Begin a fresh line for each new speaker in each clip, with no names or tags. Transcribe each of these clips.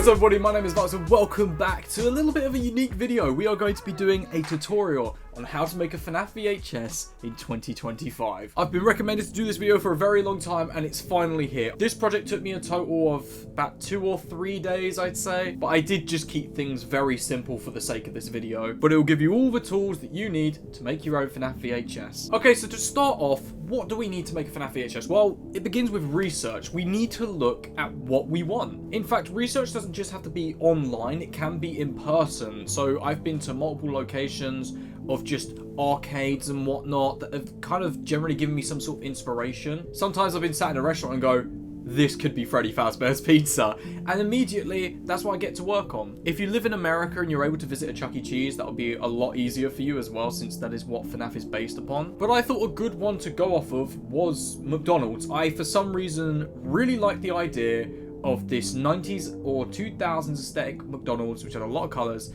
What's up everybody, my name is Valox and welcome back to a little bit of a unique video. We are going to be doing a tutorial on how to make a FNAF VHS in 2025. I've been recommended to do this video for a very long time and it's finally here. This project took me a total of about 2 or 3 days, I'd say, but I did just keep things very simple for the sake of this video. But it will give you all the tools that you need to make your own FNAF VHS. Okay, so to start off, what do we need to make a FNAF VHS? Well, it begins with research. We need to look at what we want. In fact, research doesn't just have to be online, it can be in person. So I've been to multiple locations of just arcades and whatnot that have kind of generally given me some sort of inspiration. Sometimes I've been sat in a restaurant and go, this could be Freddy Fazbear's Pizza. And immediately, that's what I get to work on. If you live in America and you're able to visit a Chuck E. Cheese, that would be a lot easier for you as well, since that is what FNAF is based upon. But I thought a good one to go off of was McDonald's. I, for some reason, really like the idea of this 90s or 2000s aesthetic McDonald's, which had a lot of colours.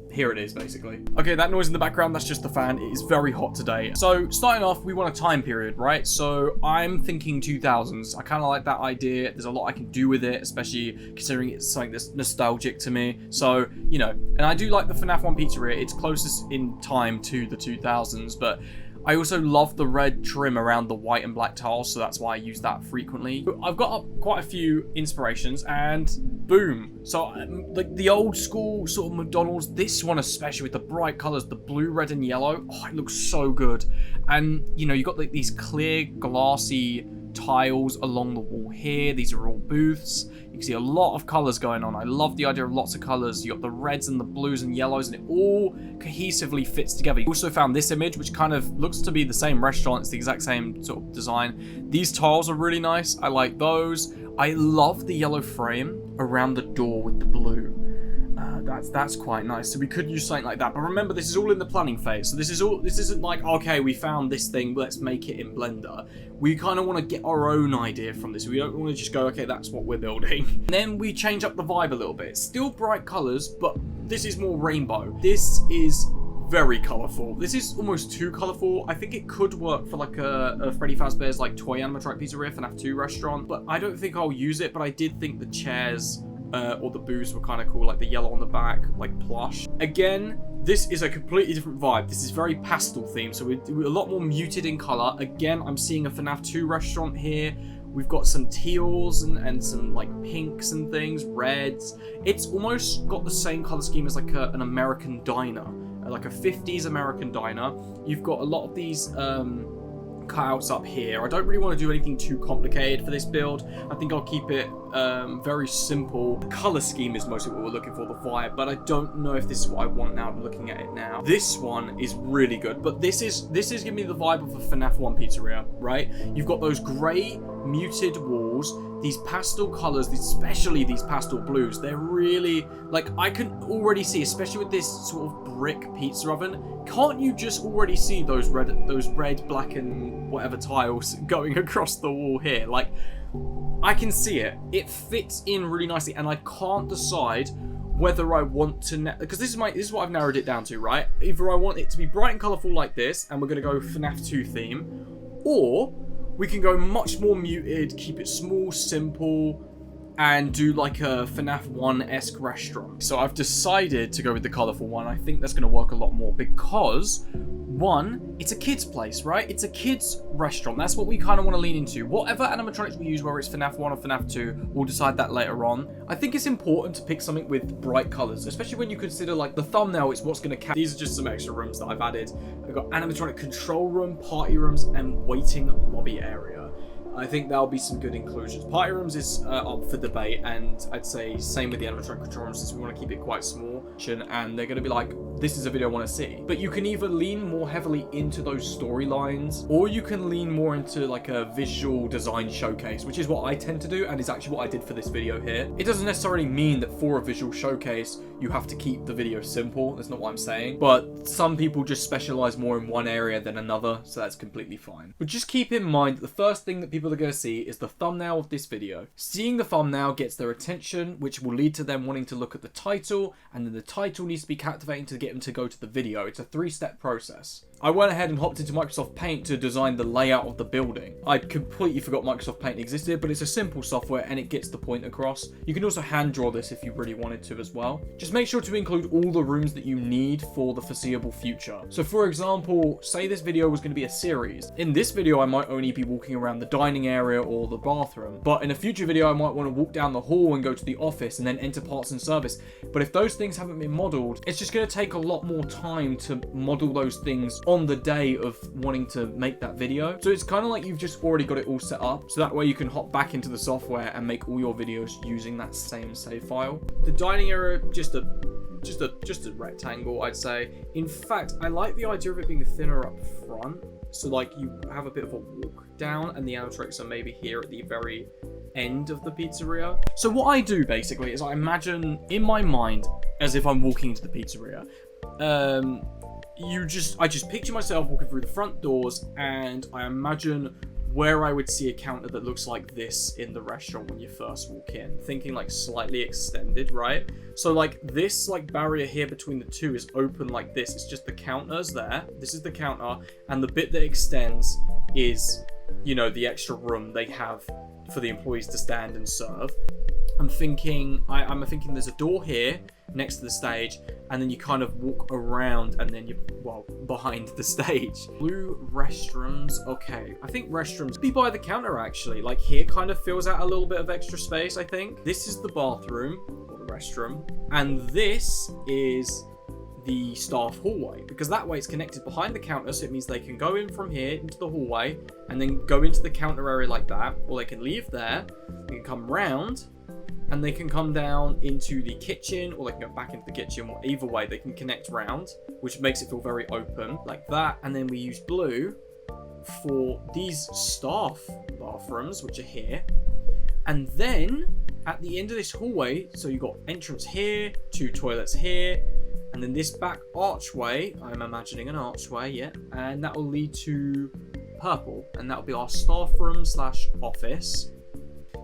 Here it is, basically. Okay, that noise in the background, that's just the fan. It is very hot today. So, starting off, we want a time period, right? So, I'm thinking 2000s. I kind of like that idea. There's a lot I can do with it, especially considering it's something that's nostalgic to me. So, you know, and I do like the FNAF 1 pizzeria. It's closest in time to the 2000s, but I also love the red trim around the white and black tiles, so that's why I use that frequently. I've got up quite a few inspirations, and boom. So, like the old school sort of McDonald's, this one especially with the bright colors, the blue, red, and yellow, oh, it looks so good. And, you know, you've got like these clear, glassy tiles along the wall here. These are all booths. You can see a lot of colors going on. I love the idea of lots of colors. You got the reds and the blues and yellows, and it all cohesively fits together. You also found this image, which kind of looks to be the same restaurant. It's the exact same sort of design. These tiles are really nice. I like those. I love the yellow frame around the door with the blue. That's quite nice. So we could use something like that. But remember, this is all in the planning phase. So this isn't like, okay, we found this thing, let's make it in Blender. We kind of want to get our own idea from this. We don't want to just go, okay, that's what we're building. And then we change up the vibe a little bit. Still bright colors, but this is more rainbow. This is very colorful. This is almost too colorful. I think it could work for like a Freddy Fazbear's like toy animatronic pizzeria, FNAF 2 restaurant, but I don't think I'll use it. But I did think the chairs or the booths were kind of cool, like the yellow on the back, like plush. Again, this is a completely different vibe. This is very pastel themed, so we're a lot more muted in color. Again, I'm seeing a FNAF 2 restaurant here. We've got some teals and some like pinks and things, reds. It's almost got the same color scheme as like an American diner, like a 50s American diner. You've got a lot of these cutouts up here. I don't really want to do anything too complicated for this build. I think I'll keep it very simple. The color scheme is mostly what we're looking for, the vibe, but I don't know if this is what I want now. I'm looking at it now. This one is really good, but this is giving me the vibe of a FNAF 1 pizzeria, right? You've got those gray muted walls, these pastel colors, especially these pastel blues. They're really, like, I can already see, especially with this sort of brick pizza oven, can't you just already see those red, black, and whatever tiles going across the wall here? Like, I can see it. It fits in really nicely, and I can't decide whether I want to, because this is what I've narrowed it down to, right? Either I want it to be bright and colorful like this, and we're gonna go FNAF 2 theme, or we can go much more muted, keep it small, simple, and do like a FNAF 1-esque restaurant. So I've decided to go with the colorful one. I think that's going to work a lot more because, one, it's a kid's place, right? It's a kid's restaurant. That's what we kind of want to lean into. Whatever animatronics we use, whether it's FNAF 1 or FNAF 2, we'll decide that later on. I think it's important to pick something with bright colors, especially when you consider like the thumbnail is what's going to catch. These are just some extra rooms that I've added. I've got animatronic control room, party rooms, and waiting lobby area. I think there'll be some good inclusions. Party rooms is up for debate, and I'd say same with the animatronic control rooms, since we want to keep it quite small, and they're going to be like, this is a video I want to see. But you can either lean more heavily into those storylines, or you can lean more into like a visual design showcase, which is what I tend to do, and is actually what I did for this video here. It doesn't necessarily mean that for a visual showcase, you have to keep the video simple. That's not what I'm saying. But some people just specialize more in one area than another, so that's completely fine. But just keep in mind that the first thing that people are going to see is the thumbnail of this video. Seeing the thumbnail gets their attention, which will lead to them wanting to look at the title, and then the title needs to be captivating to get them to go to the video. It's a 3-step process. I went ahead and hopped into Microsoft Paint to design the layout of the building. I completely forgot Microsoft Paint existed, but it's a simple software and it gets the point across. You can also hand draw this if you really wanted to as well. Just make sure to include all the rooms that you need for the foreseeable future. So for example, say this video was going to be a series. In this video, I might only be walking around the dining area or the bathroom, but in a future video, I might want to walk down the hall and go to the office and then enter parts and service. But if those things haven't been modeled, it's just going to take a lot more time to model those things on the day of wanting to make that video. So it's kind of like you've just already got it all set up, so that way you can hop back into the software and make all your videos using that same save file. The dining area, just a rectangle, I'd say. In fact, I like the idea of it being thinner up front, so like you have a bit of a walk down and the animatronics are maybe here at the very end of the pizzeria. So what I do basically is I imagine in my mind as if I'm walking into the pizzeria. I just picture myself walking through the front doors, and I imagine where I would see a counter that looks like this in the restaurant when you first walk in, thinking like slightly extended, right? So like this like barrier here between the two is open like this. It's just the counters there. This is the counter, and the bit that extends is, you know, the extra room they have for the employees to stand and serve. I'm thinking there's a door here next to the stage, and then you kind of walk around and then you're, well, behind the stage. Blue restrooms. Okay, I think restrooms be by the counter actually. Like here kind of fills out a little bit of extra space, I think. This is the bathroom or the restroom, and this is the staff hallway, because that way it's connected behind the counter, so it means they can go in from here into the hallway and then go into the counter area like that, or they can leave there, they can come round, and they can come down into the kitchen, or they can go back into the kitchen. Either way, they can connect round, which makes it feel very open, like that. And then we use blue for these staff bathrooms, which are here. And then at the end of this hallway, so you've got entrance here, 2 toilets here, and then this back archway, I'm imagining an archway, yeah, and that will lead to purple, and that will be our staff room / office.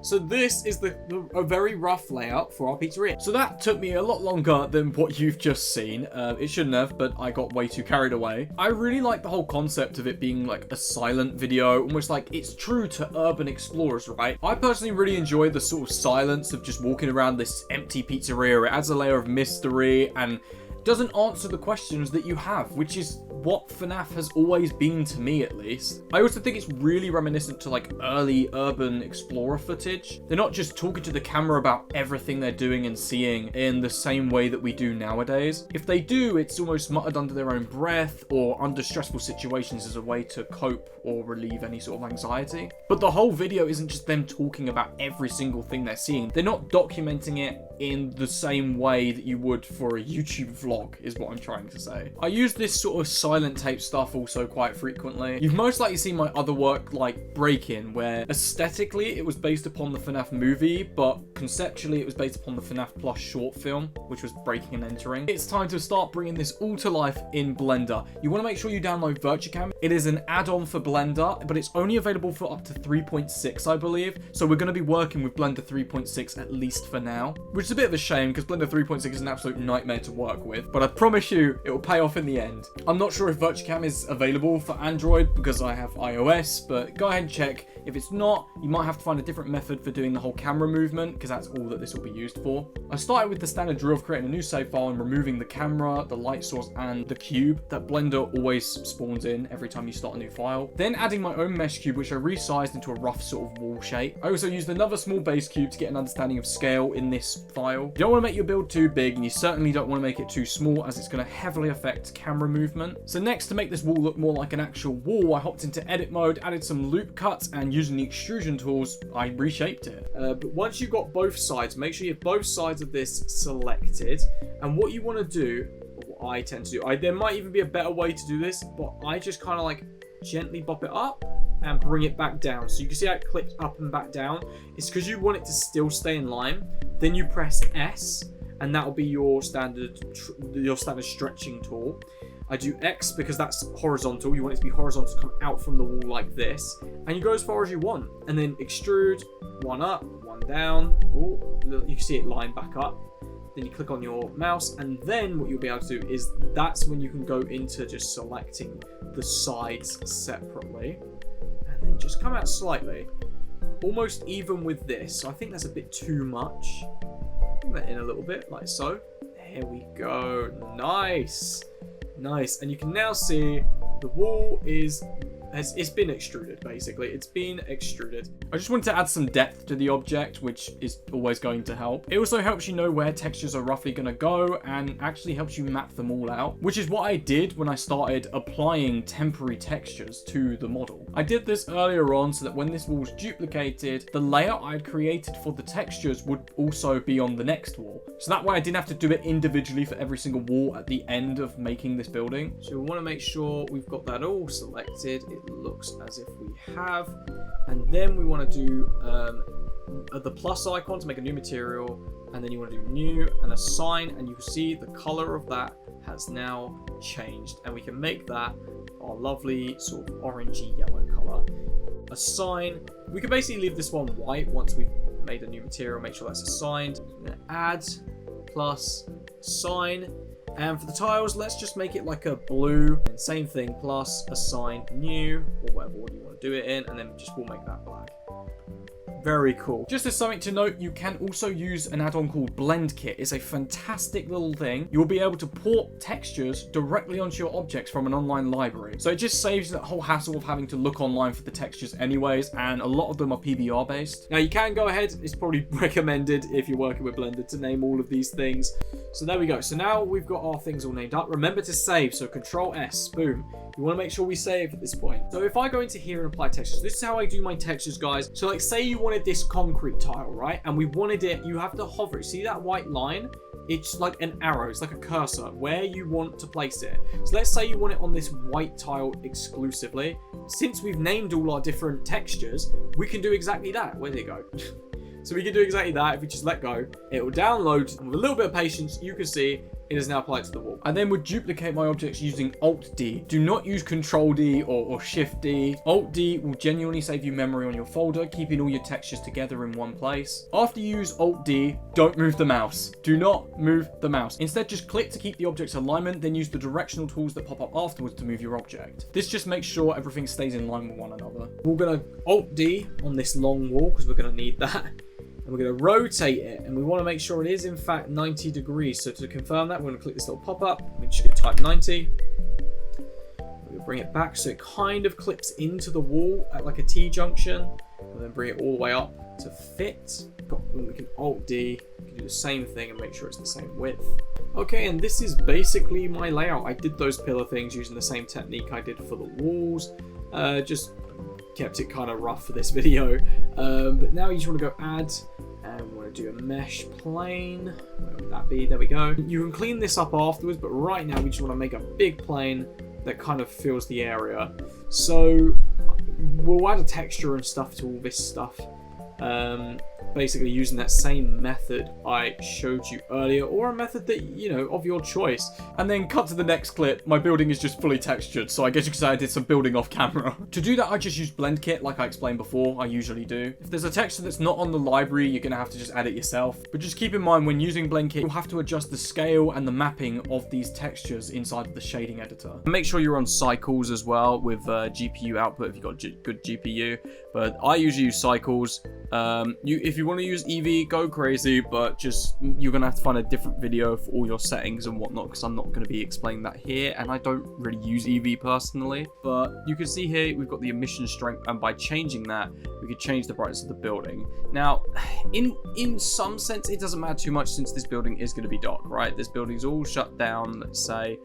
So this is a very rough layout for our pizzeria. So that took me a lot longer than what you've just seen. It shouldn't have, but I got way too carried away. I really like the whole concept of it being like a silent video, almost like it's true to urban explorers, right? I personally really enjoy the sort of silence of just walking around this empty pizzeria. It adds a layer of mystery and doesn't answer the questions that you have, which is what FNAF has always been to me, at least. I also think it's really reminiscent to like early urban explorer footage. They're not just talking to the camera about everything they're doing and seeing in the same way that we do nowadays. If they do, it's almost muttered under their own breath or under stressful situations as a way to cope or relieve any sort of anxiety. But the whole video isn't just them talking about every single thing they're seeing. They're not documenting it in the same way that you would for a YouTube vlog, is what I'm trying to say. I use this sort of silent tape stuff also quite frequently. You've most likely seen my other work like Break-In, where aesthetically it was based upon the FNAF movie, but conceptually it was based upon the FNAF Plus short film, which was Breaking and Entering. It's time to start bringing this all to life in Blender. You want to make sure you download VirtuCam. It is an add-on for Blender, but it's only available for up to 3.6, I believe. So we're going to be working with Blender 3.6 at least for now, which is a bit of a shame because Blender 3.6 is an absolute nightmare to work with, but I promise you it will pay off in the end. I'm not sure if VirtuCam is available for Android because I have iOS, but go ahead and check. If it's not, you might have to find a different method for doing the whole camera movement, because that's all that this will be used for. I started with the standard drill of creating a new save file and removing the camera, the light source, and the cube that Blender always spawns in every time you start a new file. Then adding my own mesh cube, which I resized into a rough sort of wall shape. I also used another small base cube to get an understanding of scale in this file. You don't want to make your build too big, and you certainly don't want to make it too small, as it's going to heavily affect camera movement. So next, to make this wall look more like an actual wall, I hopped into edit mode, added some loop cuts, and using the extrusion tools, I reshaped it. But once you've got both sides, make sure you have both sides of this selected. And what you want to do, what I tend to do, there might even be a better way to do this, but I just kind of like gently bop it up and bring it back down. So you can see how it clicks up and back down. It's because you want it to still stay in line. Then you press S, and that will be your standard stretching tool. I do X because that's horizontal. You want it to be horizontal, to come out from the wall like this. And you go as far as you want. And then extrude, one up, one down. Oh, you can see it line back up. then you click on your mouse, and then what you'll be able to do is that's when you can go into just selecting the sides separately, and then just come out slightly, almost even with this. So I think that's a bit too much. Bring that in a little bit, like so. There we go. Nice. Nice. And you can now see the wall it's been extruded, basically. It's been extruded. I just wanted to add some depth to the object, which is always going to help. It also helps you know where textures are roughly going to go and actually helps you map them all out, which is what I did when I started applying temporary textures to the model. I did this earlier on so that when this wall was duplicated, the layout I had created for the textures would also be on the next wall. So that way I didn't have to do it individually for every single wall at the end of making this building. So we want to make sure we've got that all selected. It looks as if we have, and then we want to do the plus icon to make a new material, and then you want to do new and assign, and you can see the color of that has now changed, and we can make that our lovely sort of orangey yellow color. Assign, we can basically leave this one white once we've made a new material, make sure that's assigned. Add, plus, assign. And for the tiles, let's just make it like a blue. And same thing, plus, assign, new, or whatever order you want to do it in, and then we'll make that black. Very cool. Just as something to note, you can also use an add-on called Blend Kit. It's a fantastic little thing. You'll be able to port textures directly onto your objects from an online library. So it just saves that whole hassle of having to look online for the textures anyways, and a lot of them are PBR based. Now you can go ahead, it's probably recommended if you're working with Blender to name all of these things. So there we go. So now we've got our things all named up. Remember to save, so Control S, boom. You want to make sure we save at this point. So if I go into here and apply textures, this is how I do my textures, guys. So like say you wanted this concrete tile, right? And we wanted it, you have to hover. See that white line? It's like an arrow, it's like a cursor where you want to place it. So let's say you want it on this white tile exclusively. Since we've named all our different textures, we can do exactly that. Where did it go? So we can do exactly that. If we just let go, it will download, and with a little bit of patience, you can see it is now applied to the wall. I then would duplicate my objects using Alt-D. Do not use Control-D or Shift-D. Alt-D will genuinely save you memory on your folder, keeping all your textures together in one place. After you use Alt-D, don't move the mouse. Do not move the mouse. Instead, just click to keep the object's alignment, then use the directional tools that pop up afterwards to move your object. This just makes sure everything stays in line with one another. We're going to Alt-D on this long wall, because we're going to need that. And we're going to rotate it, and we want to make sure it is in fact 90 degrees. So to confirm that, we're going to click this little pop-up. We're just going to type 90. We're going to bring it back so it kind of clips into the wall at like a T-junction, and then bring it all the way up to fit. We can Alt-D, we can do the same thing and make sure it's the same width. Okay, and this is basically my layout. I did those pillar things using the same technique I did for the walls. Just kept it kind of rough for this video. But now you just want to go add, and we want to do a mesh plane. Where would that be? There we go. You can clean this up afterwards, but right now we just want to make a big plane that kind of fills the area. So we'll add a texture and stuff to all this stuff. Basically using that same method I showed you earlier, or a method that, you know, of your choice. And then cut to the next clip. My building is just fully textured, so I guess you could say I did some building off camera. To do that, I just use Blend Kit like I explained before. I usually do. If there's a texture that's not on the library, you're gonna have to just add it yourself. But just keep in mind, when using Blend Kit, you'll have to adjust the scale and the mapping of these textures inside of the shading editor. Make sure you're on cycles as well with GPU output if you've got good GPU. But I usually use cycles. If you want to use Eevee, go crazy, but just you're gonna have to find a different video for all your settings and whatnot, because I'm not going to be explaining that here, and I don't really use Eevee personally. But you can see here we've got the emission strength, and by changing that, we could change the brightness of the building. Now, in some sense, it doesn't matter too much since this building is going to be dark, right? This building's all shut down, let's say.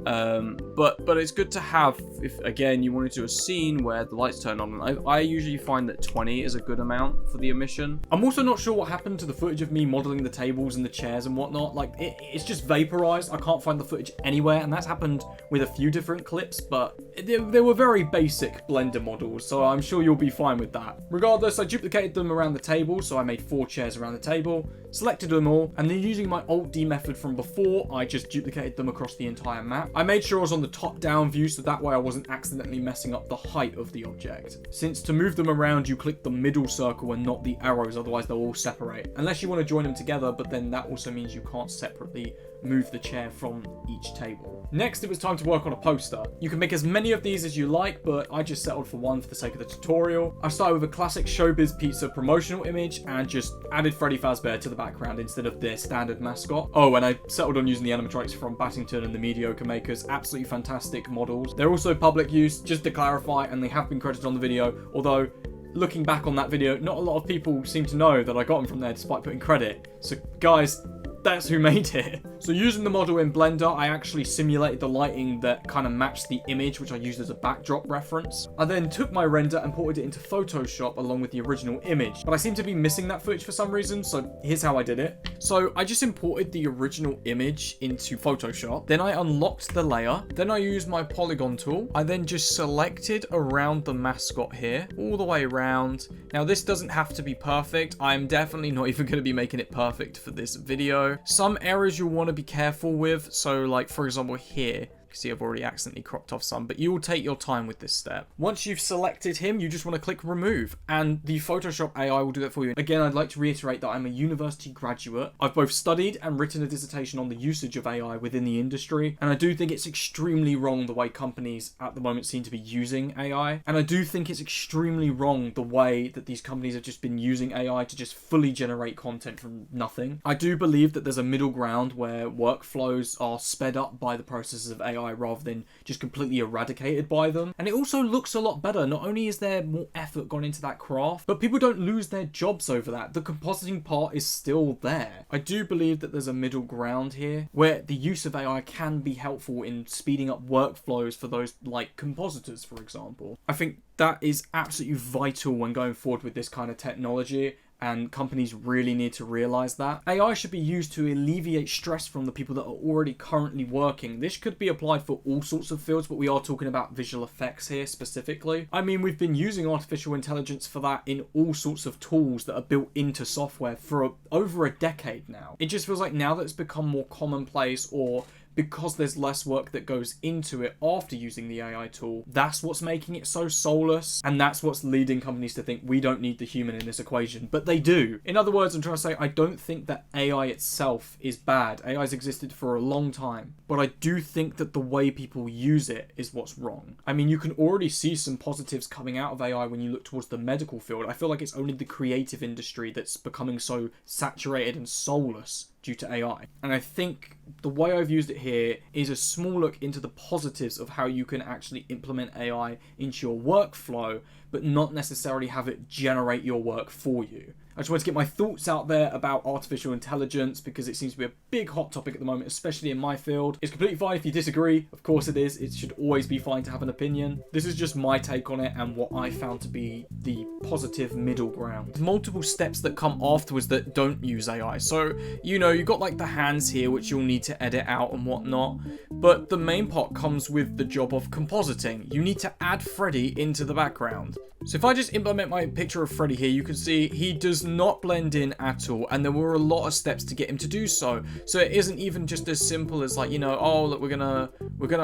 But it's good to have if again you want to do a scene where the lights turn on. I usually find that 20 is a good amount for the emission. I'm also not sure what happened to the footage of me modeling the tables and the chairs and whatnot. Like it's just vaporized. I can't find the footage anywhere, and that's happened with a few different clips, but they were very basic Blender models, so I'm sure you'll be fine with that. Regardless, I duplicated them around the table, so I made 4 chairs around the table, selected them all, and then using my Alt-D method from before, I just duplicated them across the entire map. FNAF. I made sure I was on the top-down view so that way I wasn't accidentally messing up the height of the object. Since to move them around, you click the middle circle and not the arrows, otherwise they'll all separate. Unless you want to join them together, but then that also means you can't separately move the chair from each table. Next, it was time to work on a poster. You can make as many of these as you like, but I just settled for one for the sake of the tutorial. I started with a classic Showbiz Pizza promotional image and just added Freddy Fazbear to the background instead of their standard mascot. Oh, and I settled on using the animatronics from Battington and the Mediocre Makers. Absolutely fantastic models. They're also public use, just to clarify, and they have been credited on the video, although looking back on that video, not a lot of people seem to know that I got them from there despite putting credit. So guys, that's who made it. So using the model in Blender, I actually simulated the lighting that kind of matched the image, which I used as a backdrop reference. I then took my render and ported it into Photoshop along with the original image, but I seem to be missing that footage for some reason, so here's how I did it. So I just imported the original image into Photoshop, then I unlocked the layer, then I used my polygon tool, I then just selected around the mascot here, all the way around. Now this doesn't have to be perfect, I'm definitely not even going to be making it perfect for this video. Some areas you'll want to be careful with, so like for example here, you see I've already accidentally cropped off some, but you will take your time with this step. Once you've selected him, you just want to click remove, and the Photoshop AI will do that for you. Again, I'd like to reiterate that I'm a university graduate. I've both studied and written a dissertation on the usage of AI within the industry, and I do think it's extremely wrong the way companies at the moment seem to be using AI, and I do think it's extremely wrong the way that these companies have just been using AI to just fully generate content from nothing. I do believe that there's a middle ground where workflows are sped up by the processes of AI rather than just completely eradicated by them. And it also looks a lot better. Not only is there more effort gone into that craft, but people don't lose their jobs over that. The compositing part is still there. I do believe that there's a middle ground here where the use of AI can be helpful in speeding up workflows for those like compositors, for example. I think that is absolutely vital when going forward with this kind of technology, and companies really need to realize that. AI should be used to alleviate stress from the people that are already currently working. This could be applied for all sorts of fields, but we are talking about visual effects here specifically. I mean, we've been using artificial intelligence for that in all sorts of tools that are built into software for over a decade now. It just feels like now that it's become more commonplace, or because there's less work that goes into it after using the AI tool, that's what's making it so soulless, and that's what's leading companies to think we don't need the human in this equation, but they do. In other words, I'm trying to say I don't think that AI itself is bad. AI's existed for a long time, but I do think that the way people use it is what's wrong. I mean, you can already see some positives coming out of AI when you look towards the medical field. I feel like it's only the creative industry that's becoming so saturated and soulless due to AI. And I think the way I've used it here is a small look into the positives of how you can actually implement AI into your workflow, but not necessarily have it generate your work for you. I just wanted to get my thoughts out there about artificial intelligence because it seems to be a big hot topic at the moment, especially in my field. It's completely fine if you disagree. Of course it is. It should always be fine to have an opinion. This is just my take on it and what I found to be the positive middle ground. There's multiple steps that come afterwards that don't use AI. So, you know, you've got like the hands here, which you'll need to edit out and whatnot. But the main part comes with the job of compositing. You need to add Freddy into the background. So if I just implement my picture of Freddy here, you can see he does not blend in at all, and there were a lot of steps to get him to do so. So it isn't even just as simple as like, you know, oh look, we're gonna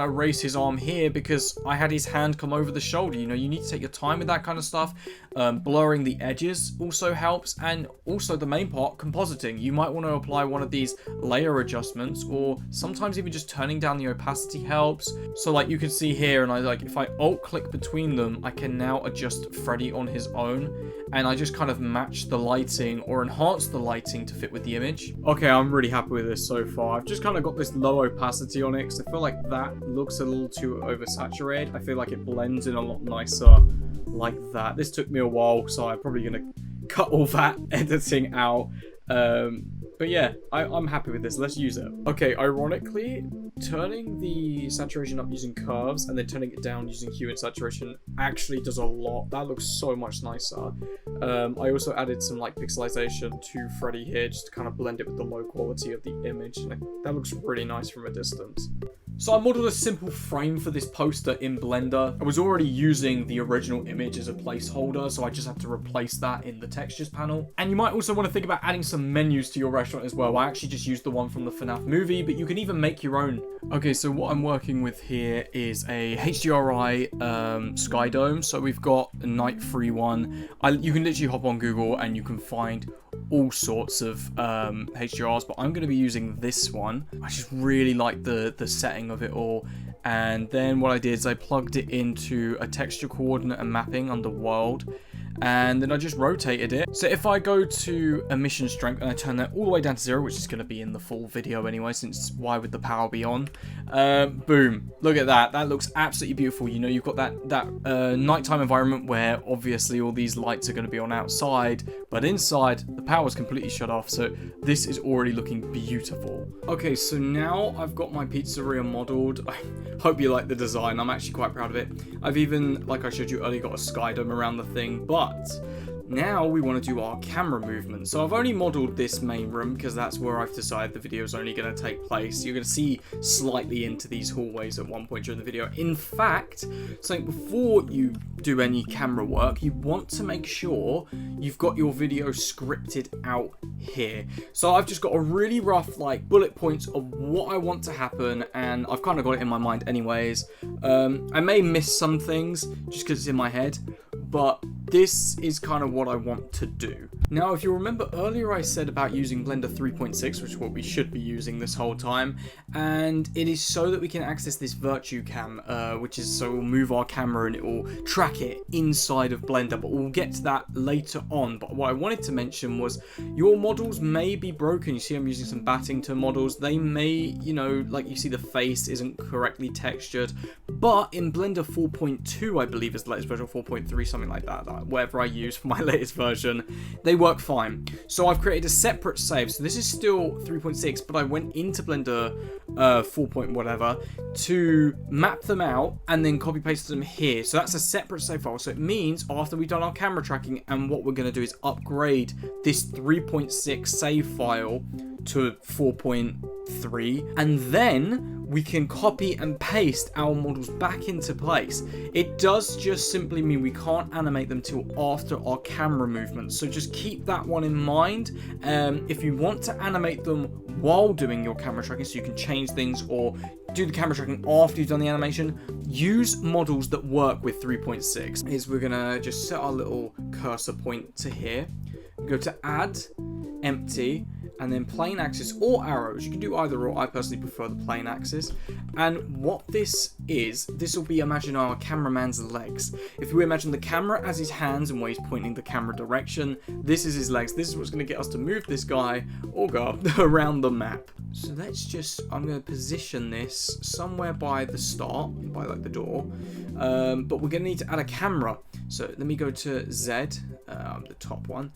erase his arm here because I had his hand come over the shoulder. You know, you need to take your time with that kind of stuff. Blurring the edges also helps, and also the main part, compositing. You might want to apply one of these layer adjustments, or sometimes even just turning down the opacity helps. So like you can see here, and if I alt click between them, I can now adjust Freddy on his own, and I just kind of match the lighting or enhance the lighting to fit with the image. Okay, I'm really happy with this so far. I've just kind of got this low opacity on it because I feel like that looks a little too oversaturated. I feel like it blends in a lot nicer like that. This took me a while, so I'm probably gonna cut all that editing out. But yeah, I'm happy with this. Let's use it. Okay, ironically, turning the saturation up using curves and then turning it down using hue and saturation actually does a lot. That looks so much nicer. I also added some like pixelization to Freddy here just to kind of blend it with the low quality of the image. And that looks really nice from a distance. So I modeled a simple frame for this poster in Blender. I was already using the original image as a placeholder, so I just had to replace that in the textures panel. And you might also want to think about adding some menus to your restaurant as well. I actually just used the one from the FNAF movie, but you can even make your own. Okay, so what I'm working with here is a HDRI sky dome. So we've got a night-free one. You can literally hop on Google and you can find all sorts of HDRs, but I'm going to be using this one. I just really like the setting of it all. And then what I did is I plugged it into a texture coordinate and mapping under world, and then I just rotated it. So if I go to emission strength and I turn that all the way down to 0, which is going to be in the full video anyway, since why would the power be on? Boom, look at that. That looks absolutely beautiful. You know, you've got that nighttime environment where obviously all these lights are going to be on outside, but inside the power's completely shut off. So this is already looking beautiful. Okay, so now I've got my pizzeria modeled. I hope you like the design. I'm actually quite proud of it. I've even, like I showed you earlier, got a sky dome around the thing, but now we want to do our camera movement. So I've only modeled this main room because that's where I've decided the video is only going to take place. You're going to see slightly into these hallways at one point during the video. In fact, so before you do any camera work, you want to make sure you've got your video scripted out here. So I've just got a really rough like bullet points of what I want to happen, and I've kind of got it in my mind anyways. I may miss some things just because it's in my head, but this is kind of what I want to do. Now, if you remember earlier, I said about using Blender 3.6, which is what we should be using this whole time, and it is so that we can access this virtue cam, which is so we'll move our camera and it will track it inside of Blender, but we'll get to that later on. But what I wanted to mention was your models may be broken. You see I'm using some Battington models. They may, you know, like you see the face isn't correctly textured, but in Blender 4.2, I believe is the latest version, 4.3, something like that, whatever I use for my latest version, they work fine. So I've created a separate save. So this is still 3.6, but I went into Blender 4. Whatever to map them out and then copy paste them here. So that's a separate save file. So it means after we've done our camera tracking, and what we're going to do is upgrade this 3.6 save file to 4.3, and then we can copy and paste our models back into place. It does just simply mean we can't animate them till after our camera movement, so just keep that one in mind. If you want to animate them while doing your camera tracking, so you can change things or do the camera tracking after you've done the animation, use models that work with 3.6. Is we're gonna just set our little cursor point to here, go to add, empty, and then plane axis or arrows. You can do either or. I personally prefer the plane axis. And what this is, this will be, imagine our cameraman's legs. If we imagine the camera as his hands and where he's pointing the camera direction, this is his legs. This is what's going to get us to move this guy or girl around the map. So let's just, I'm going to position this somewhere by the start, by like the door. But we're going to need to add a camera. So let me go to Z, the top one.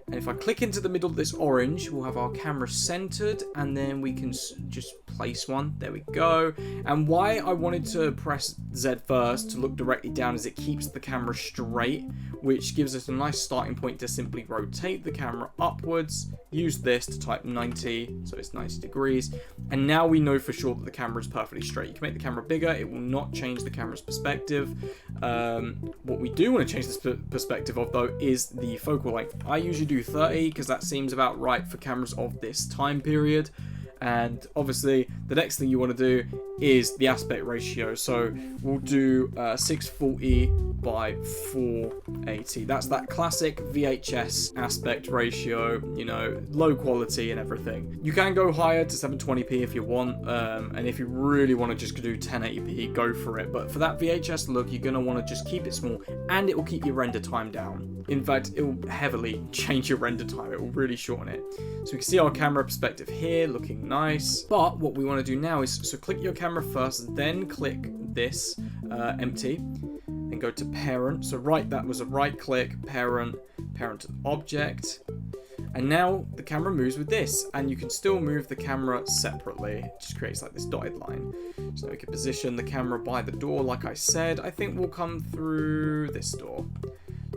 And if I click into the middle of this orange, we'll have our camera centered, and then we can just place one. There we go. And why I wanted to press Z first to look directly down is it keeps the camera straight, which gives us a nice starting point to simply rotate the camera upwards. Use this to type 90, so it's 90 degrees. And now we know for sure that the camera is perfectly straight. You can make the camera bigger. It will not change the camera's perspective. What we do want to change this perspective of, though, is the focal length. I usually do 30 because that seems about right for cameras of this time period. And obviously the next thing you want to do is the aspect ratio. So we'll do 640 by 480. That's that classic VHS aspect ratio, you know, low quality and everything. You can go higher to 720p if you want, and if you really want to just do 1080p, go for it. But for that VHS look, you're going to want to just keep it small, and it will keep your render time down. In fact, it will heavily change your render time. It will really shorten it. So we can see our camera perspective here looking nice. But what we want to do now is, so click your camera first, then click this empty, and go to parent. So that was a right click, parent object. And now the camera moves with this, and you can still move the camera separately. It just creates like this dotted line. So we can position the camera by the door, like I said. I think we'll come through this door.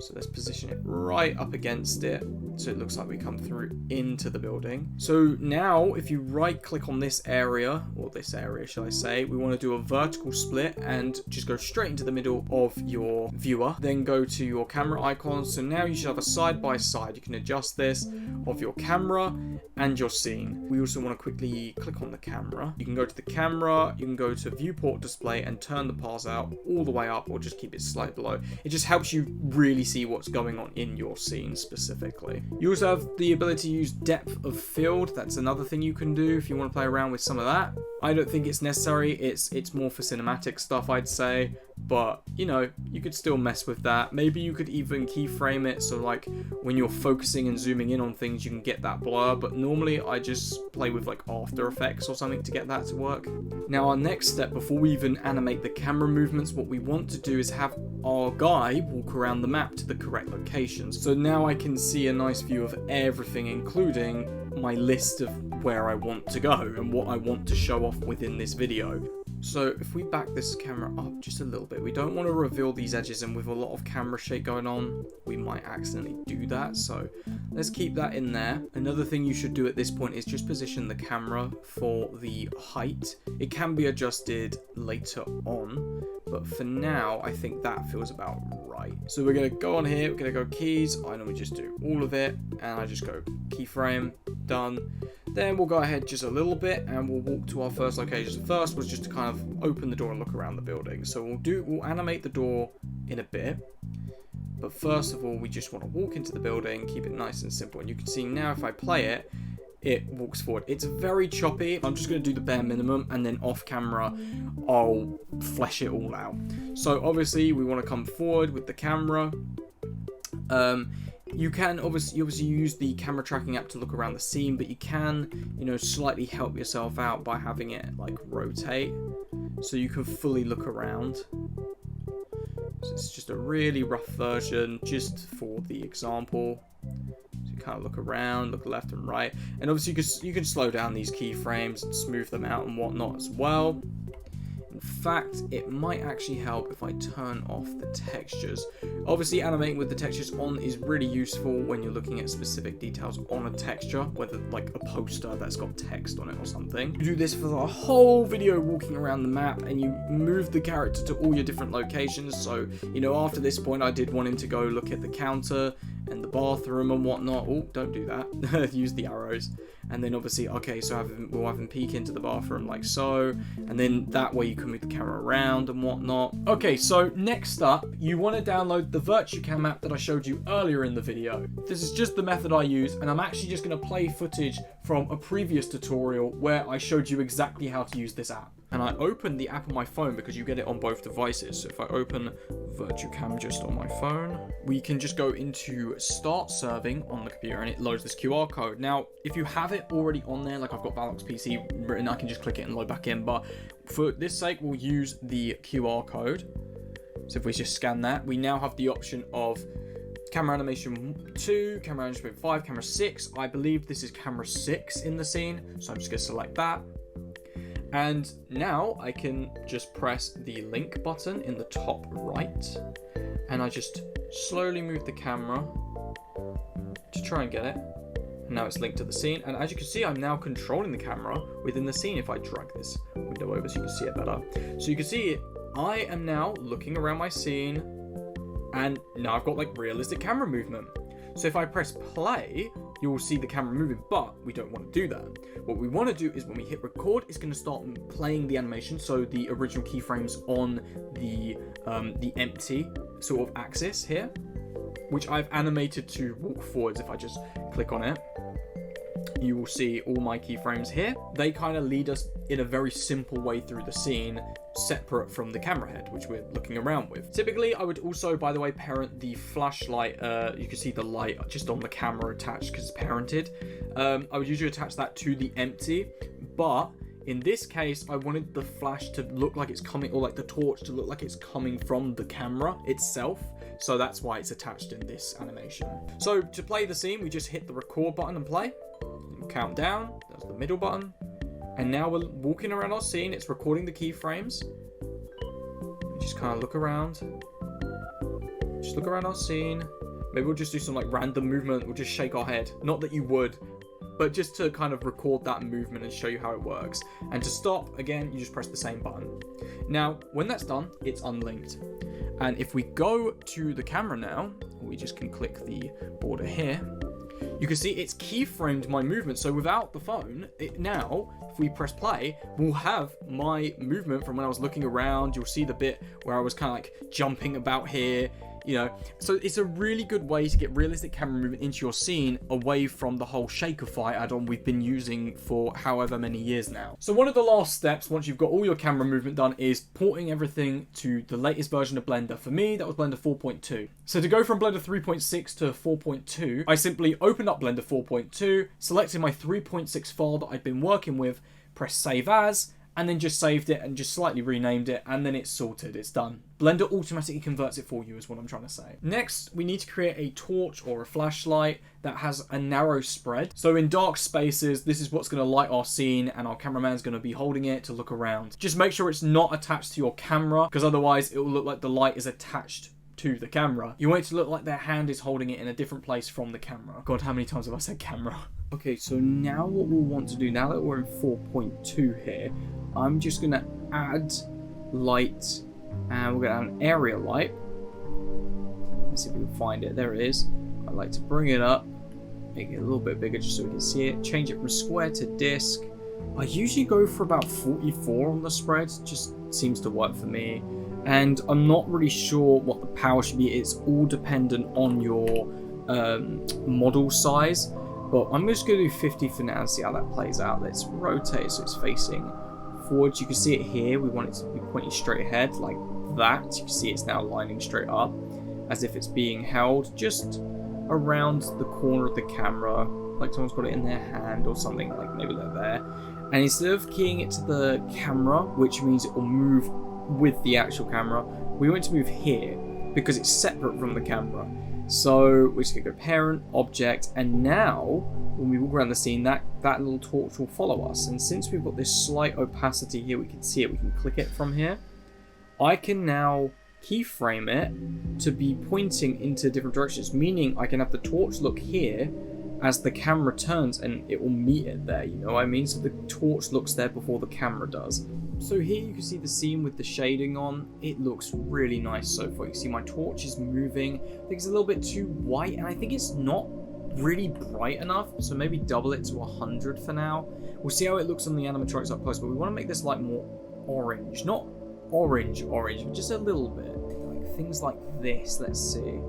So let's position it right up against it So it looks like we come through into the building. So now if you right click on this area, or this area shall I say, we want to do a vertical split and just go straight into the middle of your viewer. Then go to your camera icon. So now you should have a side by side. You can adjust this of your camera and your scene. We also want to quickly click on the camera. You can go to the camera, you can go to viewport display and turn the pars out all the way up, or just keep it slightly below. It just helps you really see what's going on in your scene specifically. You also have the ability to use depth of field. That's another thing you can do if you want to play around with some of that. I don't think it's necessary. It's more for cinematic stuff, I'd say. But, you know, you could still mess with that. Maybe you could even keyframe it so like when you're focusing and zooming in on things, you can get that blur. But normally I just play with like After Effects or something to get that to work. Now our next step, before we even animate the camera movements, what we want to do is have our guy walk around the map to the correct locations. So now I can see a nice view of everything, including my list of where I want to go and what I want to show off within this video. So if we back this camera up just a little bit, we don't want to reveal these edges, and with a lot of camera shake going on, we might accidentally do that. So let's keep that in there. Another thing you should do at this point is just position the camera for the height. It can be adjusted later on, but for now, I think that feels about right. So we're going to go on here, we're going to go keys. I normally just do all of it, and I just go keyframe, done. Then we'll go ahead just a little bit and we'll walk to our first location. First was just to kind of open the door and look around the building. So we'll animate the door in a bit. But first of all, we just want to walk into the building, keep it nice and simple. And you can see now if I play it, it walks forward. It's very choppy. I'm just going to do the bare minimum, and then off camera, I'll flesh it all out. So obviously we want to come forward with the camera. You can obviously use the camera tracking app to look around the scene, but you can, you know, slightly help yourself out by having it like rotate so you can fully look around. So it's just a really rough version just for the example. So you kind of look around, look left and right, and obviously you can slow down these keyframes and smooth them out and whatnot as well. In fact, it might actually help if I turn off the textures. Obviously, animating with the textures on is really useful when you're looking at specific details on a texture, whether like a poster that's got text on it or something. You do this for the whole video walking around the map, and you move the character to all your different locations. So, you know, after this point, I did want him to go look at the counter and the bathroom and whatnot. Oh, don't do that. Use the arrows. And then obviously, okay, so we'll have him peek into the bathroom like so. And then that way you can move the camera around and whatnot. Okay, so next up, you want to download the VirtuCam app that I showed you earlier in the video. This is just the method I use, and I'm actually just going to play footage from a previous tutorial where I showed you exactly how to use this app. And I opened the app on my phone because you get it on both devices. So if I open VirtuCam just on my phone, we can just go into start serving on the computer and it loads this QR code. Now, if you have it already on there, like I've got Valox PC written, I can just click it and load back in. But for this sake, we'll use the QR code. So if we just scan that, we now have the option of camera animation 2, camera animation 5, camera 6. I believe this is camera 6 in the scene. So I'm just going to select that. And now I can just press the link button in the top right, and I just slowly move the camera to try and get it. And now it's linked to the scene, and as you can see, I'm now controlling the camera within the scene. If I drag this window over so you can see it better. So you can see I am now looking around my scene, and now I've got like realistic camera movement. So if I press play, you will see the camera moving, but we don't want to do that. What we want to do is when we hit record, it's going to start playing the animation, so the original keyframes on the empty sort of axis here, which I've animated to walk forwards. If I just click on it, you will see all my keyframes here. They kind of lead us in a very simple way through the scene, separate from the camera head, which we're looking around with. Typically, I would also, by the way, parent the flashlight. You can see the light just on the camera attached because it's parented. I would usually attach that to the empty, but in this case, I wanted the flash to look like it's coming, or like the torch to look like it's coming from the camera itself. So that's why it's attached in this animation. So to play the scene, we just hit the record button and play. Count down, that's the middle button. And now we're walking around our scene. It's recording the keyframes. We just kind of look around. Just look around our scene. Maybe we'll just do some like random movement. We'll just shake our head. Not that you would, but just to kind of record that movement and show you how it works. And to stop, again, you just press the same button. Now, when that's done, it's unlinked. And if we go to the camera now, we just can click the border here, you can see it's keyframed my movement. So without the phone, now, if we press play, we'll have my movement from when I was looking around. You'll see the bit where I was kind of like jumping about here, you know. So it's a really good way to get realistic camera movement into your scene away from the whole Shakerfy add-on we've been using for however many years now. So one of the last steps, once you've got all your camera movement done, is porting everything to the latest version of Blender. For me, that was Blender 4.2. So to go from Blender 3.6 to 4.2, I simply opened up Blender 4.2, selected my 3.6 file that I'd been working with, pressed save as, and then just saved it and just slightly renamed it, and then it's sorted, it's done. Blender automatically converts it for you is what I'm trying to say. Next, we need to create a torch or a flashlight that has a narrow spread. So in dark spaces, this is what's going to light our scene, and our cameraman's going to be holding it to look around. Just make sure it's not attached to your camera, because otherwise it will look like the light is attached to the camera. You want it to look like their hand is holding it in a different place from the camera. God, how many times have I said camera? Okay, so now what we'll want to do, now that we're in 4.2 here, I'm just going to add light, and we're going to add an area light. Let's see if we can find it. There it is. I like to bring it up, make it a little bit bigger just so we can see it. Change it from square to disc. I usually go for about 44 on the spread. Just seems to work for me. And I'm not really sure what the power should be. It's all dependent on your model size. But I'm just going to do 50 for now and see how that plays out. Let's rotate it so it's facing forwards. You can see it here. We want it to be pointing straight ahead like that. You can see it's now lining straight up as if it's being held just around the corner of the camera, like someone's got it in their hand or something, like maybe they're there. And instead of keying it to the camera, which means it will move with the actual camera, we want to move here because it's separate from the camera. So we're just going to go parent, object, and now when we walk around the scene, that little torch will follow us. And since we've got this slight opacity here, we can see it, we can click it from here. I can now keyframe it to be pointing into different directions, meaning I can have the torch look here as the camera turns and it will meet it there, you know what I mean? So the torch looks there before the camera does. So here you can see the scene with the shading on. It looks really nice so far. You can see my torch is moving. I think it's a little bit too white, and I think it's not really bright enough, so maybe double it to 100 for now. We'll see how it looks on the animatronics up close, but we want to make this light more orange. Not orange, but just a little bit. Like things like this, let's see.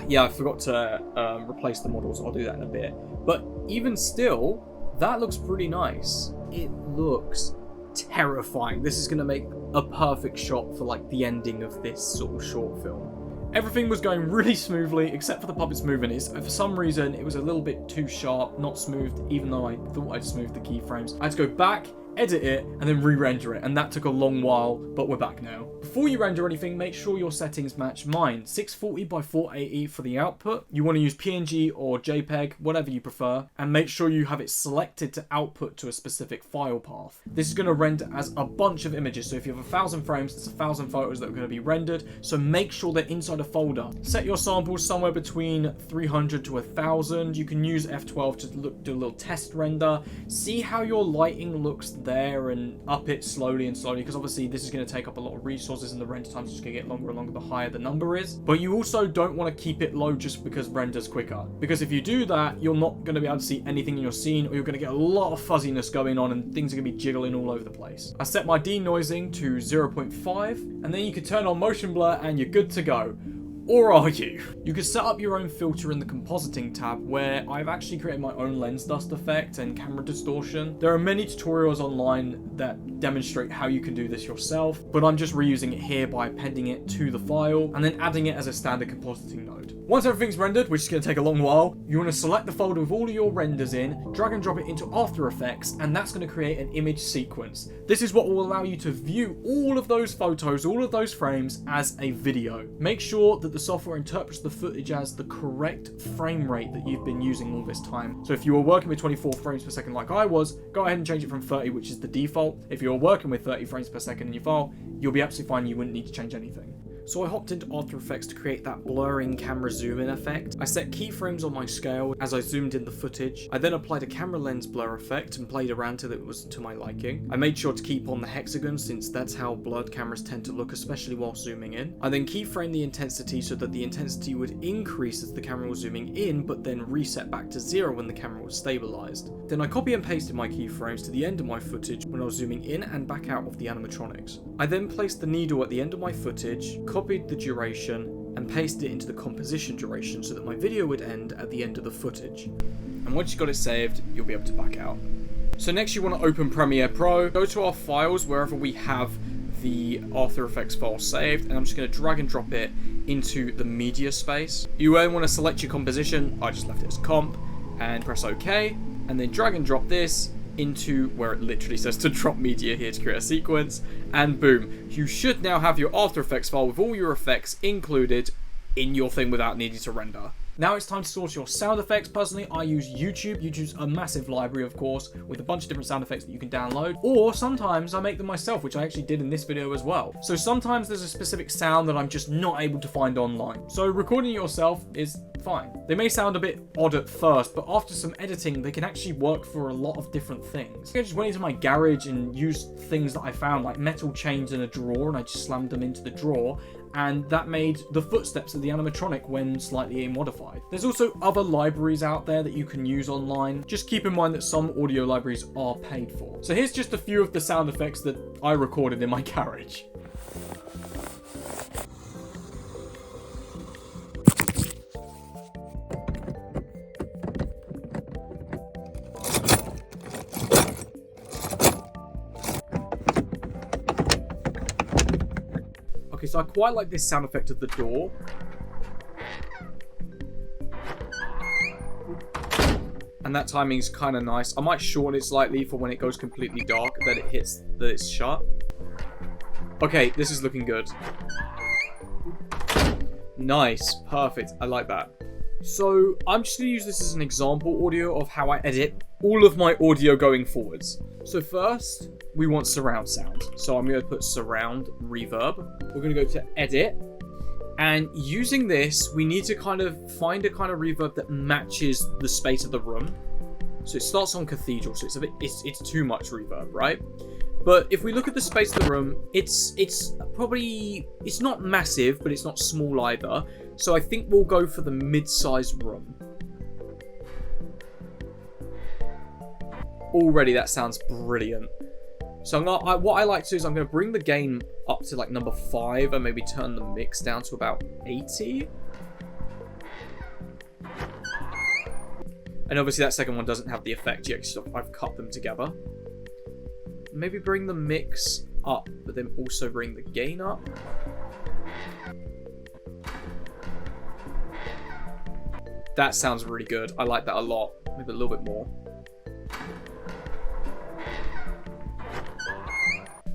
Yeah, I forgot to replace the models. I'll do that in a bit. But even still, that looks pretty nice. It looks terrifying. This is going to make a perfect shot for like the ending of this sort of short film. Everything was going really smoothly except for the puppet's movement. For some reason, it was a little bit too sharp, not smooth, even though I thought I'd smoothed the keyframes. I had to go back, edit it, and then re-render it, and that took a long while, but we're back now. Before you render anything, make sure your settings match mine. 640 by 480 for the output. You want to use PNG or JPEG, whatever you prefer, and make sure you have it selected to output to a specific file path. This is going to render as a bunch of images, so if you have 1,000 frames, there's 1,000 photos that are going to be rendered, so make sure they're inside a folder. Set your samples somewhere between 300 to 1,000. You can use F12 to do a little test render. See how your lighting looks there and up it slowly, because obviously this is going to take up a lot of resources and the render times are just going to get longer and longer the higher the number is. But you also don't want to keep it low just because render's quicker, because if you do that, you're not going to be able to see anything in your scene, or you're going to get a lot of fuzziness going on and things are going to be jiggling all over the place. I set my denoising to 0.5, and then you can turn on motion blur and you're good to go. Or are you? You can set up your own filter in the compositing tab, where I've actually created my own lens dust effect and camera distortion. There are many tutorials online that demonstrate how you can do this yourself, but I'm just reusing it here by appending it to the file and then adding it as a standard compositing node. Once everything's rendered, which is going to take a long while, you want to select the folder with all of your renders in, drag and drop it into After Effects, and that's going to create an image sequence. This is what will allow you to view all of those photos, all of those frames as a video. Make sure that the software interprets the footage as the correct frame rate that you've been using all this time. So if you were working with 24 frames per second like I was, go ahead and change it from 30, which is the default. If you're working with 30 frames per second in your file, you'll be absolutely fine. You wouldn't need to change anything. So I hopped into After Effects to create that blurring camera zoom in effect. I set keyframes on my scale as I zoomed in the footage. I then applied a camera lens blur effect and played around till it was to my liking. I made sure to keep on the hexagon since that's how blurred cameras tend to look, especially while zooming in. I then keyframed the intensity so that the intensity would increase as the camera was zooming in, but then reset back to 0 when the camera was stabilized. Then I copy and pasted my keyframes to the end of my footage when I was zooming in and back out of the animatronics. I then placed the needle at the end of my footage, copied the duration, and pasted it into the composition duration so that my video would end at the end of the footage. And once you've got it saved, you'll be able to back out. So next you want to open Premiere Pro, go to our files wherever we have the After Effects file saved, and I'm just going to drag and drop it into the media space. You then want to select your composition, I just left it as comp, and press OK, and then drag and drop this into where it literally says to drop media here to create a sequence, and boom, you should now have your After Effects file with all your effects included in your thing without needing to render. Now it's time to source your sound effects. Personally, I use YouTube. YouTube's a massive library, of course, with a bunch of different sound effects that you can download. Or sometimes I make them myself, which I actually did in this video as well. So sometimes there's a specific sound that I'm just not able to find online. So recording it yourself is fine. They may sound a bit odd at first, but after some editing, they can actually work for a lot of different things. I just went into my garage and used things that I found, like metal chains in a drawer, and I just slammed them into the drawer, and that made the footsteps of the animatronic when slightly modified. There's also other libraries out there that you can use online. Just keep in mind that some audio libraries are paid for. So here's just a few of the sound effects that I recorded in my garage. Okay, so I quite like this sound effect of the door. And that timing's kind of nice. I might shorten it slightly for when it goes completely dark, that it hits that it's shut. Okay, this is looking good. Nice, perfect, I like that. So I'm just going to use this as an example audio of how I edit all of my audio going forwards. So first, we want surround sound. So I'm going to put surround reverb. We're going to go to edit. And using this, we need to kind of find a kind of reverb that matches the space of the room. So it starts on cathedral, so it's too much reverb, right? But if we look at the space of the room, it's not massive, but it's not small either. So I think we'll go for the mid-sized room. Already that sounds brilliant. So what I like to do is I'm going to bring the gain up to like number 5 and maybe turn the mix down to about 80. And obviously that second one doesn't have the effect yet because I've cut them together. Maybe bring the mix up, but then also bring the gain up. That sounds really good. I like that a lot. Maybe a little bit more.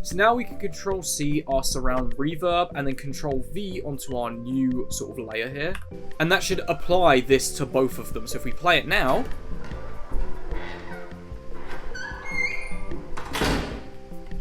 So now we can Control-C our surround reverb and then Control-V onto our new sort of layer here. And that should apply this to both of them. So if we play it now,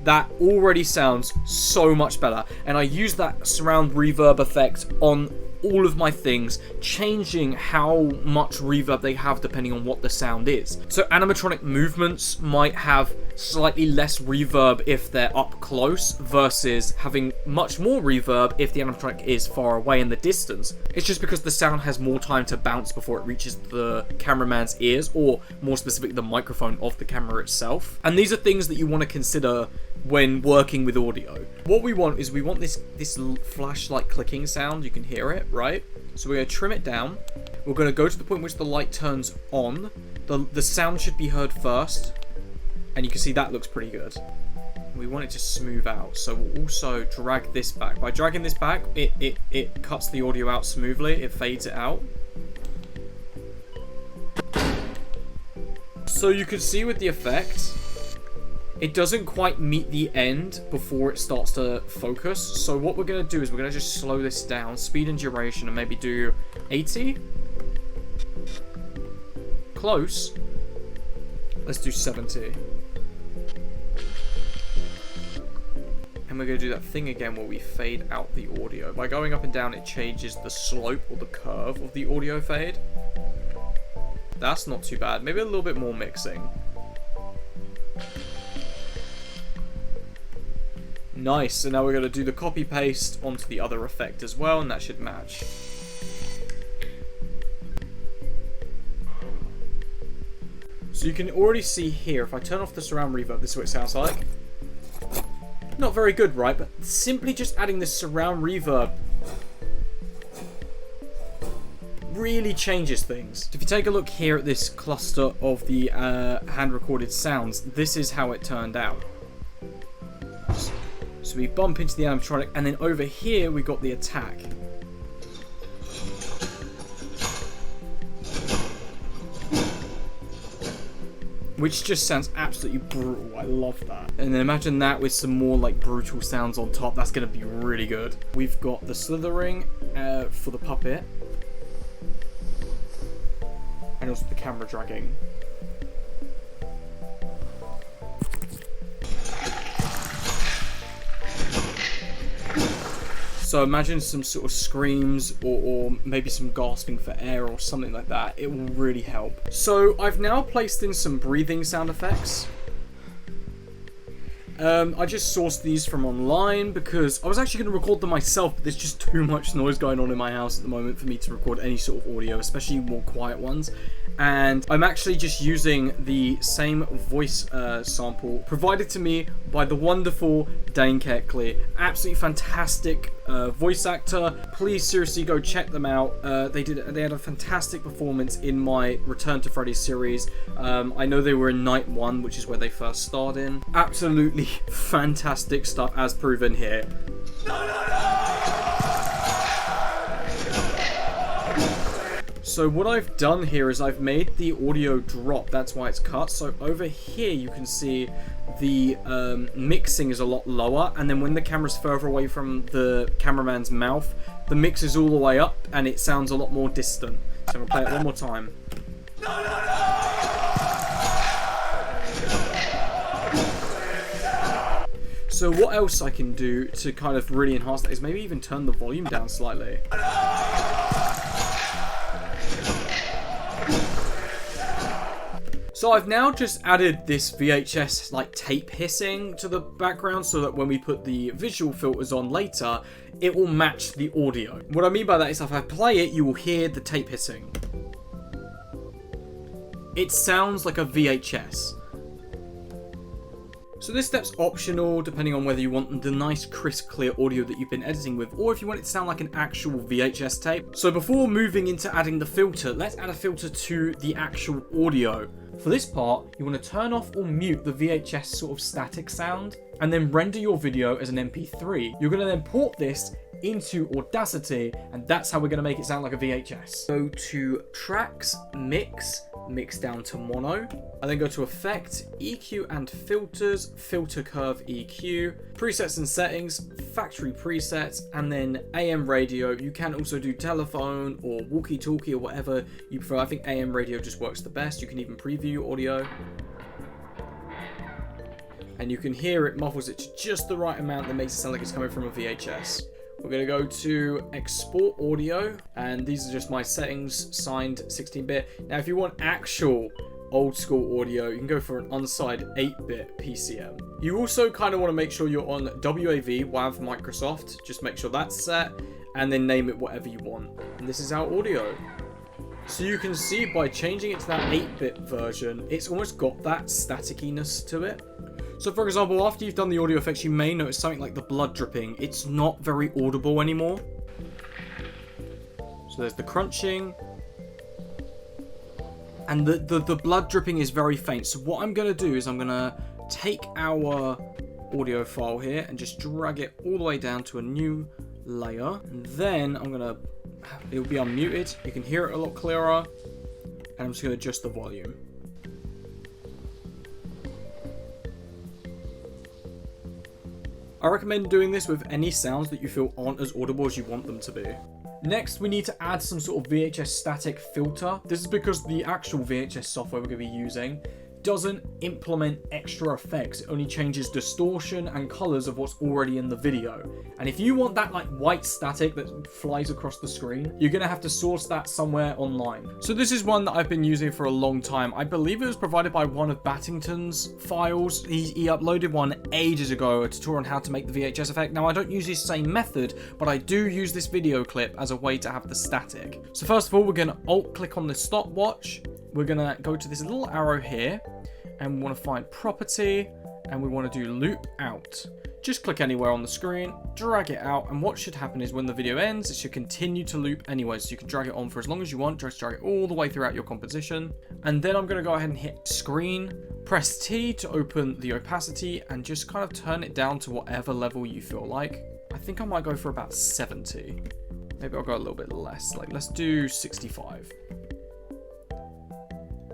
that already sounds so much better. And I use that surround reverb effect on all of my things, changing how much reverb they have depending on what the sound is. So animatronic movements might have slightly less reverb if they're up close versus having much more reverb if the animatronic is far away in the distance. It's just because the sound has more time to bounce before it reaches the cameraman's ears, or more specifically the microphone of the camera itself. And these are things that you want to consider when working with audio. What we want is this flashlight clicking sound. You can hear it, right? So we're going to trim it down. We're going to go to the point in which the light turns on. The sound should be heard first. And you can see that looks pretty good. We want it to smooth out. So we'll also drag this back. By dragging this back, it cuts the audio out smoothly. It fades it out. So you can see with the effect, it doesn't quite meet the end before it starts to focus. So what we're going to do is we're going to just slow this down, speed and duration, and maybe do 80. Close. Let's do 70. And we're going to do that thing again where we fade out the audio. By going up and down, it changes the slope or the curve of the audio fade. That's not too bad. Maybe a little bit more mixing. Nice. So now we're going to do the copy paste onto the other effect as well, and that should match. So you can already see here, if I turn off the surround reverb, this is what it sounds like. Not very good, right? But simply just adding this surround reverb really changes things. If you take a look here at this cluster of the hand-recorded sounds, this is how it turned out. So we bump into the animatronic, and then over here we got the attack. Which just sounds absolutely brutal. I love that. And then imagine that with some more like brutal sounds on top. That's going to be really good. We've got the slithering for the puppet. And also the camera dragging. So imagine some sort of screams or maybe some gasping for air or something like that. It will really help. So I've now placed in some breathing sound effects. I just sourced these from online because I was actually going to record them myself, but there's just too much noise going on in my house at the moment for me to record any sort of audio, especially more quiet ones. And I'm actually just using the same voice sample provided to me by the wonderful Dane Keckley. Absolutely fantastic voice actor. Please seriously go check them out. They had a fantastic performance in my Return to Freddy series. I know they were in Night 1, which is where they first starred in. Absolutely fantastic stuff as proven here. So what I've done here is I've made the audio drop. That's why it's cut. So over here you can see the mixing is a lot lower, and then when the camera's further away from the cameraman's mouth, the mix is all the way up and it sounds a lot more distant. So I'm gonna play it one more time. So what else I can do to kind of really enhance that is maybe even turn the volume down slightly. So I've now just added this VHS like tape hissing to the background so that when we put the visual filters on later, it will match the audio. What I mean by that is if I play it, you will hear the tape hissing. It sounds like a VHS. So this step's optional depending on whether you want the nice crisp clear audio that you've been editing with, or if you want it to sound like an actual VHS tape. So before moving into adding the filter, let's add a filter to the actual audio. For this part, you want to turn off or mute the VHS sort of static sound, and then render your video as an MP3. You're going to then port this into Audacity, and that's how we're going to make it sound like a VHS. Go to Tracks, Mix down to Mono, and then go to Effect, EQ and Filters, Filter Curve EQ, Presets and Settings, Factory Presets, and then AM Radio. You can also do telephone or walkie-talkie or whatever you prefer. I think AM Radio just works the best. You can even preview your audio. And you can hear it muffles it to just the right amount that makes it sound like it's coming from a VHS. We're going to go to Export Audio, and these are just my settings, signed 16-bit. Now, if you want actual old school audio, you can go for an unsigned 8-bit PCM. You also kind of want to make sure you're on WAV, WAV Microsoft. Just make sure that's set, and then name it whatever you want. And this is our audio. So you can see by changing it to that 8-bit version, it's almost got that staticiness to it. So for example, after you've done the audio effects, you may notice something like the blood dripping. It's not very audible anymore. So there's the crunching. And the blood dripping is very faint. So what I'm going to do is I'm going to take our audio file here and just drag it all the way down to a new layer. And then I'm going to, it'll be unmuted. You can hear it a lot clearer. And I'm just going to adjust the volume. I recommend doing this with any sounds that you feel aren't as audible as you want them to be. Next, we need to add some sort of VHS static filter. This is because the actual VHS software we're going to be using it doesn't implement extra effects. It only changes distortion and colors of what's already in the video. And if you want that like white static that flies across the screen, you're gonna have to source that somewhere online. So this is one that I've been using for a long time. I believe it was provided by one of Battington's files. He uploaded one ages ago, a tutorial on how to make the VHS effect. Now I don't use this same method, but I do use this video clip as a way to have the static. So first of all, we're gonna alt click on the stopwatch. We're gonna go to this little arrow here, and we want to find property, and we want to do loop out. Just click anywhere on the screen, drag it out, and what should happen is when the video ends, it should continue to loop anyway, so you can drag it on for as long as you want, just drag it all the way throughout your composition. And then I'm going to go ahead and hit screen, press T to open the opacity, and just kind of turn it down to whatever level you feel like. I think I might go for about 70. Maybe I'll go a little bit less, like let's do 65.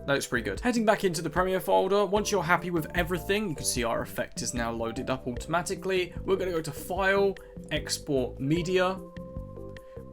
That looks pretty good. Heading back into the Premiere folder, once you're happy with everything, you can see our effect is now loaded up automatically. We're going to go to File, Export Media.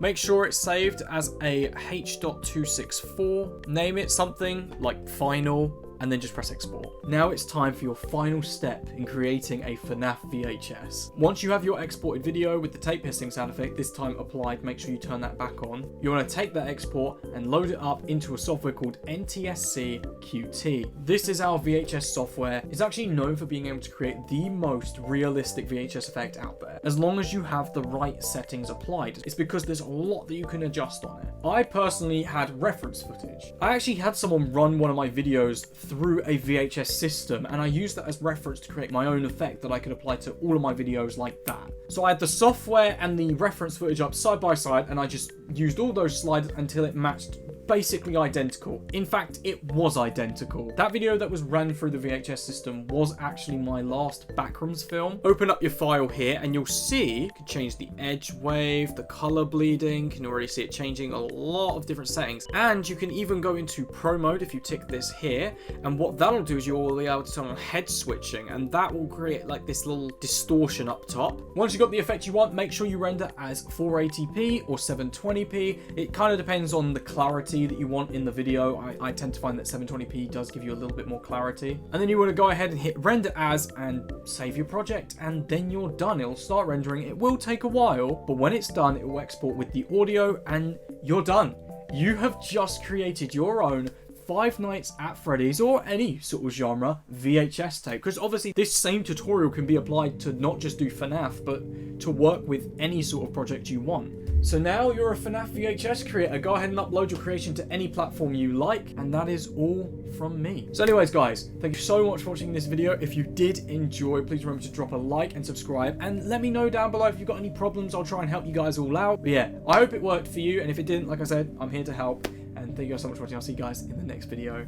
Make sure it's saved as a H.264. Name it something like Final, and then just press export. Now it's time for your final step in creating a FNAF VHS. Once you have your exported video with the tape hissing sound effect, this time applied, make sure you turn that back on. You want to take that export and load it up into a software called NTSC Qt. This is our VHS software. It's actually known for being able to create the most realistic VHS effect out there, as long as you have the right settings applied. It's because there's a lot that you can adjust on it. I personally had reference footage. I actually had someone run one of my videos through a VHS system, and I used that as reference to create my own effect that I could apply to all of my videos like that. So I had the software and the reference footage up side by side, and I just used all those slides until it matched basically identical. In fact, it was identical. That video that was ran through the VHS system was actually my last Backrooms film. Open up your file here and you'll see you can change the edge wave, the color bleeding, you can already see it changing a lot of different settings. And you can even go into Pro mode if you tick this here, and what that'll do is you'll be able to turn on head switching, and that will create like this little distortion up top. Once you've got the effect you want, make sure you render as 480p or 720p. It kind of depends on the clarity that you want in the video. I tend to find that 720p does give you a little bit more clarity. And then you want to go ahead and hit render as and save your project, and then you're done. It'll start rendering. It will take a while, but when it's done, it will export with the audio and you're done. You have just created your own Five Nights at Freddy's, or any sort of genre, VHS tape. Because obviously this same tutorial can be applied to not just do FNAF, but to work with any sort of project you want. So now you're a FNAF VHS creator. Go ahead and upload your creation to any platform you like, and that is all from me. So anyways, guys, thank you so much for watching this video. If you did enjoy, please remember to drop a like and subscribe, and let me know down below if you've got any problems. I'll try and help you guys all out. But yeah, I hope it worked for you, and if it didn't, like I said, I'm here to help. And thank you guys so much for watching. I'll see you guys in the next video.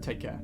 Take care.